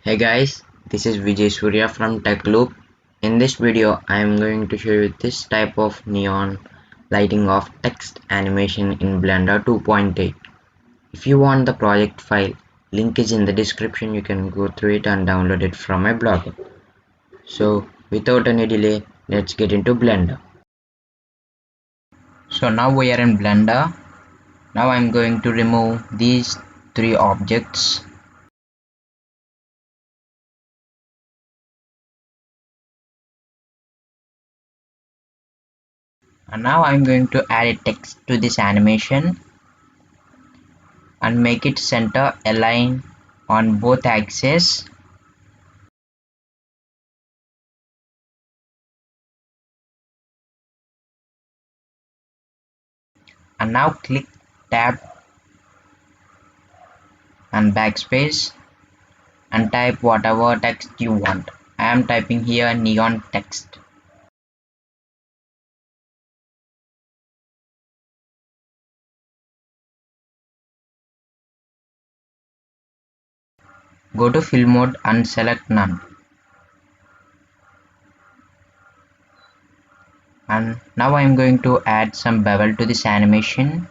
Hey guys, this is Vijay Surya from Tech Loop. In this video, I am going to show you this type of neon lighting of text animation in Blender 2.8. If you want the project file, link is in the description. You can go through it and download it from my blog. So without any delay, let's get into Blender. So now we are in Blender. Now I'm going to remove these three objects. And now I'm going to add a text to this animation and make it center align on both axes. And now click tab and backspace and type whatever text you want. I am typing here neon text. Go to fill mode and select none. And now I am going to add some bevel to this animation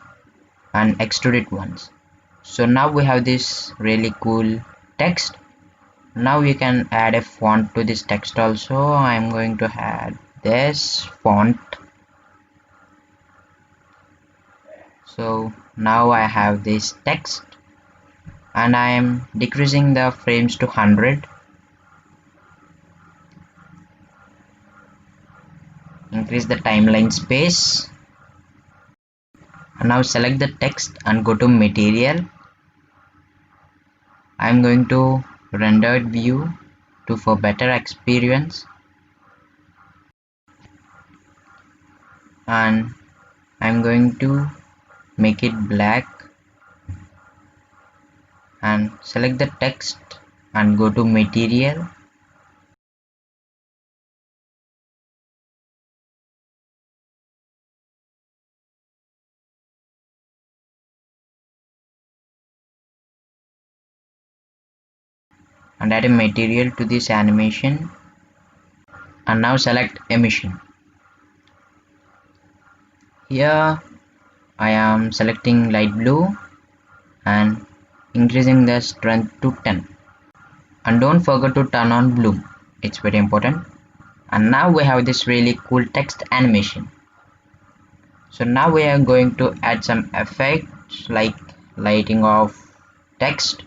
and extrude it once. So now we have this really cool text. Now you can add a font to this text also. I am going to add this font. So now I have this text and I am decreasing the frames to 100. Increase the timeline space. And now select the text and go to material. I am going to rendered view for better experience. And I'm going to make it black and select the text and go to material. And add a material to this animation. And now select emission. Here I am selecting light blue and increasing the strength to 10. And don't forget to turn on bloom, it's very important. And now we have this really cool text animation. So now we are going to add some effects like lighting of text.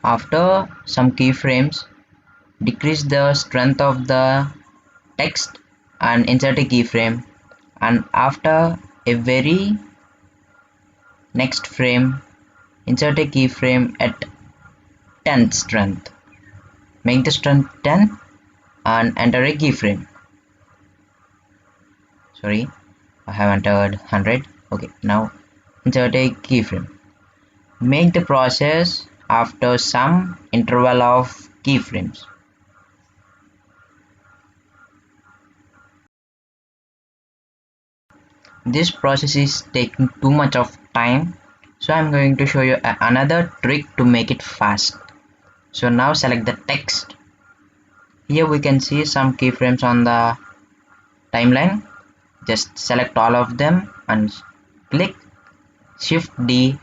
After some keyframes, decrease the strength of the text and insert a keyframe, and after a very next frame insert a keyframe at 10 strength. Make the strength 10 and enter a keyframe. Sorry, I have entered 100. Okay, now insert a keyframe. Make the process after some interval of keyframes. This process is taking too much of time, so I'm going to show you another trick to make it fast. So now select the text. Here we can see some keyframes on the timeline. Just select all of them and click Shift D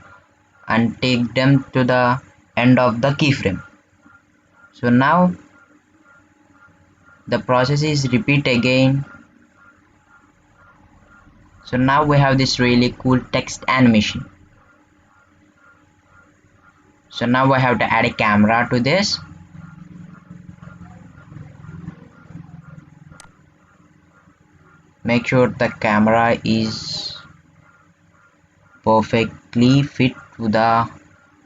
and take them to the end of the keyframe. So now the process is repeat again. So now we have this really cool text animation. So now I have to add a camera to this. Make sure the camera is perfectly fit to the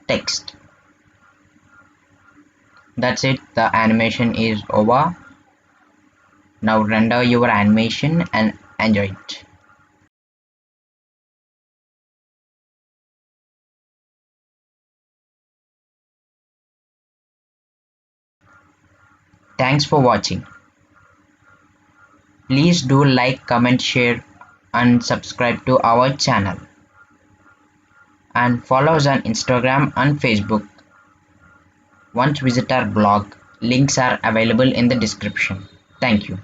text. That's it, the animation is over. Now render your animation and enjoy it. Thanks for watching. Please do like, comment, share and subscribe to our channel. and follow us on Instagram and Facebook. Once visit our blog, links are available in the description. Thank you.